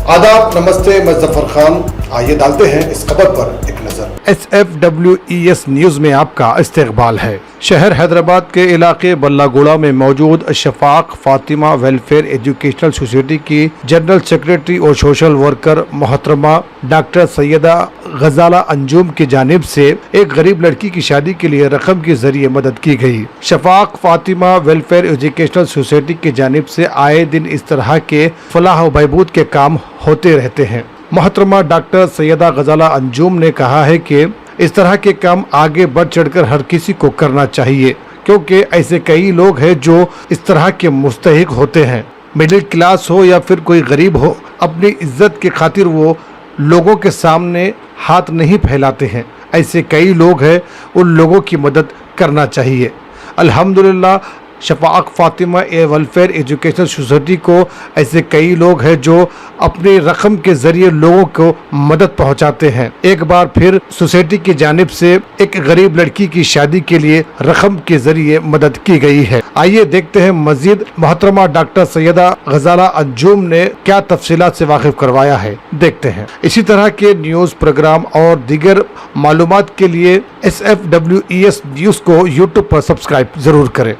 आदाब, नमस्ते, मैं जफर खान। आइए डालते हैं इस खबर पर एक नजर। SFWES न्यूज में आपका इस्तकबाल है। शहर हैदराबाद के इलाके बल्लागुड़ा में मौजूद Shafaq Fatima welfare educational society की जनरल सेक्रेटरी और सोशल वर्कर मोहतरमा डॉक्टर सैयदा गजाला अंजुम की जानिब से एक गरीब लड़की की शादी के लिए रकम के जरिए मदद की गई। Shafaq Fatima welfare educational society की जानिब से आए दिन इस तरह के फलाह व बहबूद के काम होते रहते हैं। मोहतरमा डॉक्टर सैयदा गजाला अंजुम ने कहा है कि इस तरह के काम आगे बढ़ चढ़कर हर किसी को करना चाहिए, क्योंकि ऐसे कई लोग हैं जो इस तरह के मुस्तहिक होते हैं। मिडिल क्लास हो या फिर कोई गरीब हो, अपनी इज्जत की खातिर वो लोगों के सामने हाथ नहीं फैलाते हैं। ऐसे कई लोग हैं, उन लोगों की मदद करना चाहिए। अल्हम्दुलिल्लाह Shafaq Fatima welfare educational society को ऐसे कई लोग हैं जो अपनी रकम के जरिए लोगों को मदद पहुंचाते हैं। एक बार फिर सोसाइटी की जानिब से एक गरीब लड़की की शादी के लिए रकम के जरिए मदद की गई है। आइए देखते हैं मजीद मोहतरमा डॉक्टर सैयदा गजाला अंजुम ने क्या तफसीलात से वाकिफ करवाया है। देखते हैं। इसी तरह के न्यूज प्रोग्राम और दीगर मालूमात के लिए SFWES न्यूज को यूट्यूब पर सब्सक्राइब जरूर करें।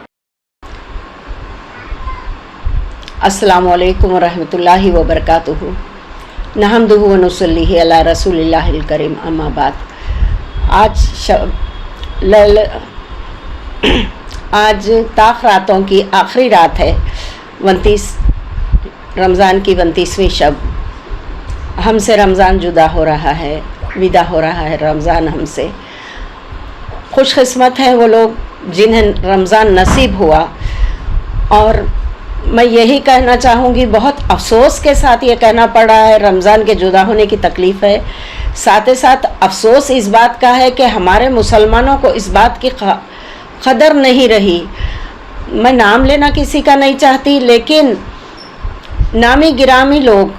अस्सलामु अलैकुम वरहमतुल्लाहि वबरकातुहू। नहमदुहु व नुसल्ली अला रसूलिल्लाहिल करीम, अम्मा बाद। आज ताख रातों की आखिरी रात है, 29 रमज़ान की 29वीं शब। हमसे रमज़ान जुदा हो रहा है, विदा हो रहा है रमज़ान हमसे। खुशकिस्मत हैं वो लोग जिन्हें रमज़ान नसीब हुआ। और मैं यही कहना चाहूँगी, बहुत अफसोस के साथ ये कहना पड़ रहा है, रमज़ान के जुदा होने की तकलीफ़ है। साथ ही साथ अफसोस इस बात का है कि हमारे मुसलमानों को इस बात की कदर नहीं रही। मैं नाम लेना किसी का नहीं चाहती, लेकिन नामी गिरामी लोग,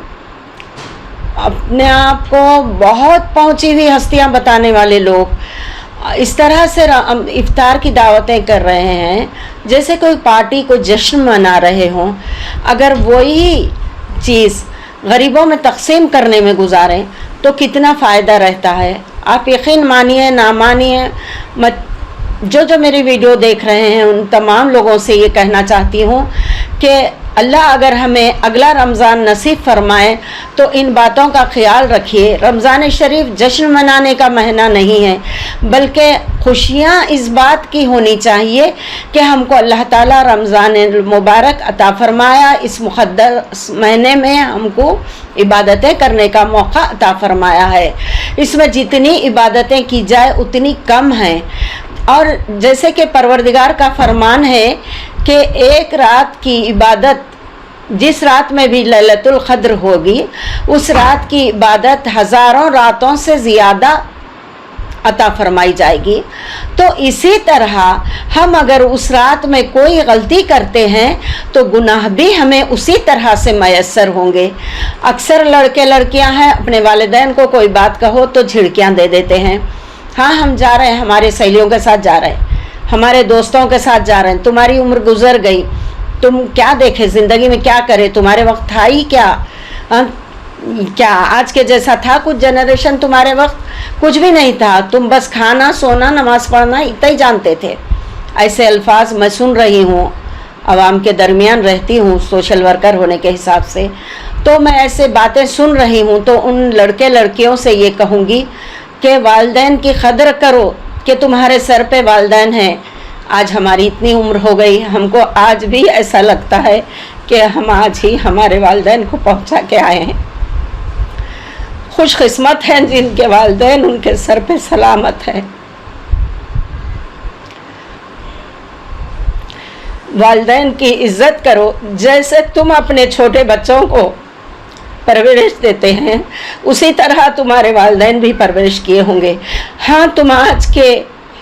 अपने आप को बहुत पहुँची हुई हस्तियाँ बताने वाले लोग इस तरह से इफ्तार की दावतें कर रहे हैं जैसे कोई पार्टी को जश्न मना रहे हों। अगर वही चीज़ गरीबों में तकसीम करने में गुजारें तो कितना फ़ायदा रहता है। आप यकीन मानिए ना मानिए, जो मेरी वीडियो देख रहे हैं उन तमाम लोगों से ये कहना चाहती हूँ कि अल्लाह अगर हमें अगला रमज़ान नसीब फरमाए तो इन बातों का ख्याल रखिए। रमज़ान शरीफ जश्न मनाने का महीना नहीं है, बल्कि खुशियाँ इस बात की होनी चाहिए कि हमको अल्लाह ताला रमज़ान मुबारक अता फरमाया। इस मुक़द्दस महीने में हमको इबादतें करने का मौका अता फरमाया है। इसमें जितनी इबादतें की जाए उतनी कम हैं। और जैसे कि परवरदिगार का फरमान है कि एक रात की इबादत, जिस रात में भी लैलतुल क़द्र होगी, उस रात की इबादत हज़ारों रातों से ज़्यादा अता फरमाई जाएगी। तो इसी तरह हम अगर उस रात में कोई गलती करते हैं तो गुनाह भी हमें उसी तरह से मयस्सर होंगे। अक्सर लड़के लड़कियां हैं, अपने वालिदैन को कोई बात कहो तो झिड़कियां दे देते हैं। हाँ, हम जा रहे हैं, हमारी सहेलियों के साथ जा रहे हैं, हमारे दोस्तों के साथ जा रहे हैं। तुम्हारी उम्र गुजर गई, तुम क्या देखे ज़िंदगी में, क्या करे, तुम्हारे वक्त था ही क्या? क्या आज के जैसा था कुछ जनरेशन? तुम्हारे वक्त कुछ भी नहीं था, तुम बस खाना, सोना, नमाज़ पढ़ना इतना ही जानते थे। ऐसे अल्फाज मैं सुन रही हूँ, आवाम के दरमियान रहती हूँ सोशल वर्कर होने के हिसाब से, तो मैं ऐसे बातें सुन रही हूँ। तो उन लड़के लड़कियों से ये कहूँगी कि वालिदैन की कदर करो कि तुम्हारे सर पे वालिदैन हैं। आज हमारी इतनी उम्र हो गई, हमको आज भी ऐसा लगता है कि हम आज ही हमारे वालिदैन को पहुंचा के आए हैं। खुशकिस्मत हैं जिनके वालिदैन उनके सर पे सलामत है। वालिदैन की इज्जत करो, जैसे तुम अपने छोटे बच्चों को परवरिश देते हैं उसी तरह तुम्हारे वालिदैन भी परवरिश किए होंगे। हाँ, तुम आज के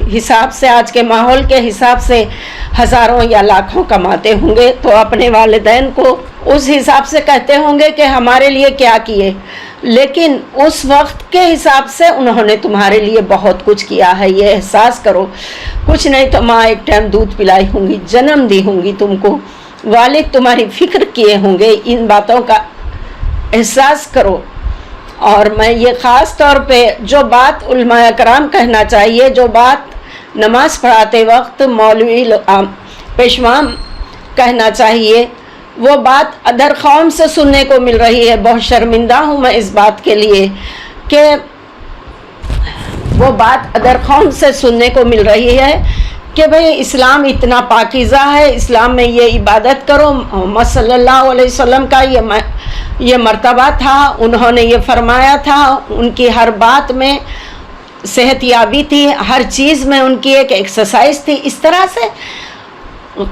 हिसाब से, आज के माहौल के हिसाब से हज़ारों या लाखों कमाते होंगे, तो अपने वालिदैन को उस हिसाब से कहते होंगे कि हमारे लिए क्या किए, लेकिन उस वक्त के हिसाब से उन्होंने तुम्हारे लिए बहुत कुछ किया है, ये एहसास करो। कुछ नहीं तो माँ एक टाइम दूध पिलाई होंगी, जन्म दी होंगी तुमको, वालिद तुम्हारी फिक्र किए होंगे। इन बातों का एहसास करो। और मैं ये ख़ास तौर पे जो बात उलमा कराम कहना चाहिए, जो बात नमाज़ पढ़ाते वक्त मौलवी पेशवा कहना चाहिए, वो बात अदर कौम से सुनने को मिल रही है। बहुत शर्मिंदा हूँ मैं इस बात के लिए कि वो बात अदर कौम से सुनने को मिल रही है कि भाई इस्लाम इतना पाकीज़ा है, इस्लाम में ये इबादत करो। मोहम्मद सल्लल्लाहु अलैहि वसल्लम का ये मर्तबा था, उन्होंने ये फरमाया था, उनकी हर बात में सेहतयाबी थी, हर चीज़ में उनकी एक एक्सरसाइज थी। इस तरह से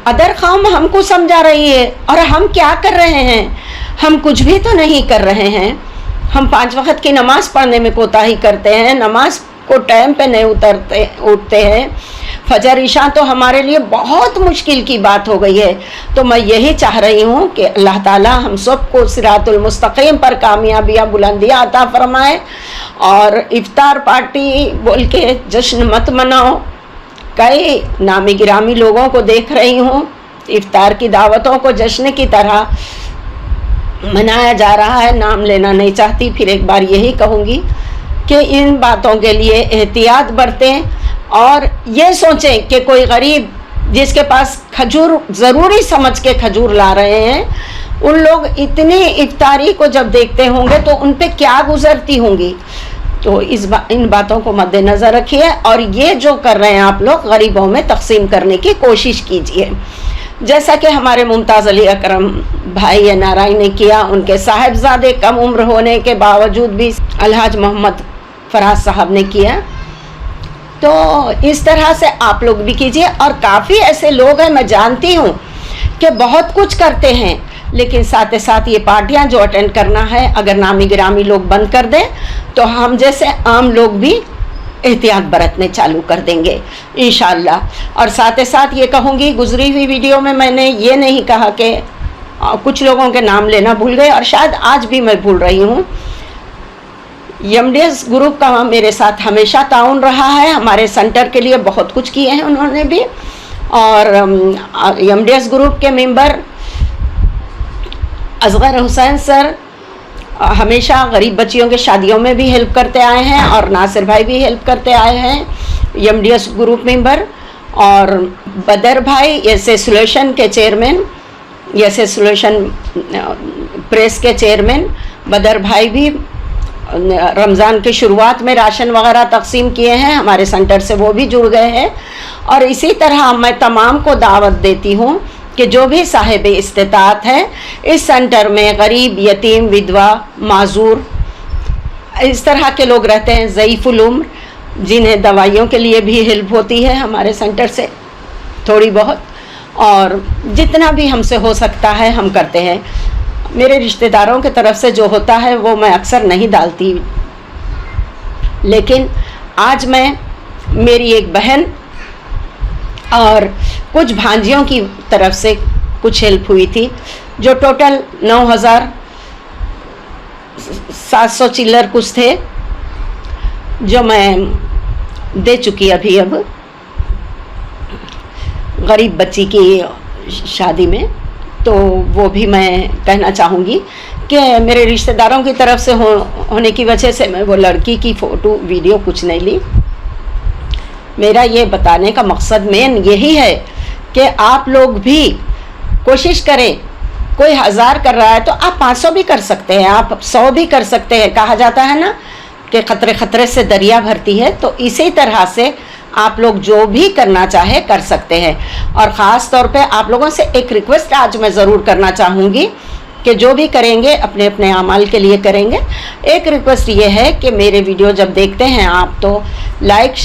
अदर कौम हमको समझा रही है और हम क्या कर रहे हैं? हम कुछ भी तो नहीं कर रहे हैं। हम 5 वक्त की नमाज़ पढ़ने में कोताही करते हैं, नमाज को टाइम पे नहीं उठते हैं। फजर इशा तो हमारे लिए बहुत मुश्किल की बात हो गई है। तो मैं यही चाह रही हूँ कि अल्लाह ताला हम सबको सिरातुल मुस्तकीम पर कामयाबियाँ बुलंदियाँ अता फरमाए। और इफ्तार पार्टी बोल के जश्न मत मनाओ। कई नामी गिरामी लोगों को देख रही हूँ, इफ्तार की दावतों को जश्न की तरह मनाया जा रहा है। नाम लेना नहीं चाहती, फिर एक बार यही कहूँगी कि इन बातों के लिए एहतियात बरतें और ये सोचें कि कोई गरीब जिसके पास खजूर ज़रूरी समझ के खजूर ला रहे हैं, उन लोग इतनी इफ्तारी को जब देखते होंगे तो उन पे क्या गुजरती होंगी। तो इन बातों को मद्देनज़र रखिए और ये जो कर रहे हैं आप लोग, गरीबों में तकसीम करने की कोशिश कीजिए, जैसा कि हमारे मुमताज़ अली अकरम भाई एनआरआई ने किया। उनके साहिबजादे कम उम्र होने के बावजूद भी अलहाज मोहम्मद फराज साहब ने किया। तो इस तरह से आप लोग भी कीजिए। और काफ़ी ऐसे लोग हैं, मैं जानती हूँ कि बहुत कुछ करते हैं, लेकिन साथ ही साथ ये पार्टियाँ जो अटेंड करना है, अगर नामी गिरामी लोग बंद कर दें तो हम जैसे आम लोग भी एहतियात बरतने चालू कर देंगे इंशाअल्लाह। और साथ ही साथ ये कहूँगी, गुजरी हुई वीडियो में मैंने ये नहीं कहा कि कुछ लोगों के नाम लेना भूल गए और शायद आज भी मैं भूल रही हूँ। एमडीएस ग्रुप का मेरे साथ हमेशा ताउन रहा है, हमारे सेंटर के लिए बहुत कुछ किए हैं उन्होंने भी। और एमडीएस ग्रुप के मेंबर असगर हुसैन सर हमेशा गरीब बच्चियों के शादियों में भी हेल्प करते आए हैं और नासिर भाई भी हेल्प करते आए हैं एमडीएस ग्रुप मेंबर। और बदर भाई ऐसे सोल्यूशन के चेयरमैन, ऐसे सोल्यूशन प्रेस के चेयरमैन बदर भाई भी रमज़ान की शुरुआत में राशन वगैरह तकसीम किए हैं, हमारे सेंटर से वो भी जुड़ गए हैं। और इसी तरह मैं तमाम को दावत देती हूँ कि जो भी साहिब इस्तिताअत है इस सेंटर में, गरीब, यतीम, विधवा, माजूर, इस तरह के लोग रहते हैं, ज़ईफ़ुल उम्र, जिन्हें दवाइयों के लिए भी हेल्प होती है हमारे सेंटर से थोड़ी बहुत, और जितना भी हमसे हो सकता है हम करते हैं। मेरे रिश्तेदारों की तरफ से जो होता है वो मैं अक्सर नहीं डालती, लेकिन आज मैं, मेरी एक बहन और कुछ भांजियों की तरफ से कुछ हेल्प हुई थी, जो टोटल 9,700 चिल्लर कुछ थे, जो मैं दे चुकी अभी अब गरीब बच्ची की शादी में। तो वो भी मैं कहना चाहूँगी कि मेरे रिश्तेदारों की तरफ से होने की वजह से मैं वो लड़की की फ़ोटो वीडियो कुछ नहीं ली। मेरा ये बताने का मकसद मेन यही है कि आप लोग भी कोशिश करें। कोई 1000 कर रहा है तो आप 500 भी कर सकते हैं, आप 100 भी कर सकते हैं। कहा जाता है ना कि खतरे खतरे से दरिया भरती है, तो इसी तरह से आप लोग जो भी करना चाहे कर सकते हैं। और ख़ास तौर पे आप लोगों से एक रिक्वेस्ट आज मैं ज़रूर करना चाहूँगी कि जो भी करेंगे अपने अपने अमाल के लिए करेंगे। एक रिक्वेस्ट ये है कि मेरे वीडियो जब देखते हैं आप तो लाइक,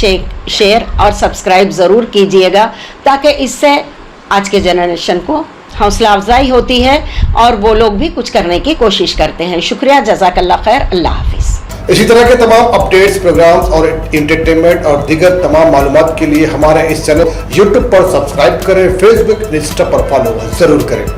शेयर और सब्सक्राइब ज़रूर कीजिएगा, ताकि इससे आज के जनरेशन को हौसला अफजाई होती है और वो लोग भी कुछ करने की कोशिश करते हैं। शुक्रिया, जज़ाकल्लाह खैर, अल्लाह हाफिज़। इसी तरह के तमाम अपडेट्स, प्रोग्राम्स और एंटरटेनमेंट और दीगर तमाम मालूमात के लिए हमारे इस चैनल YouTube पर सब्सक्राइब करें, फेसबुक, इंस्टा पर फॉलो जरूर करें।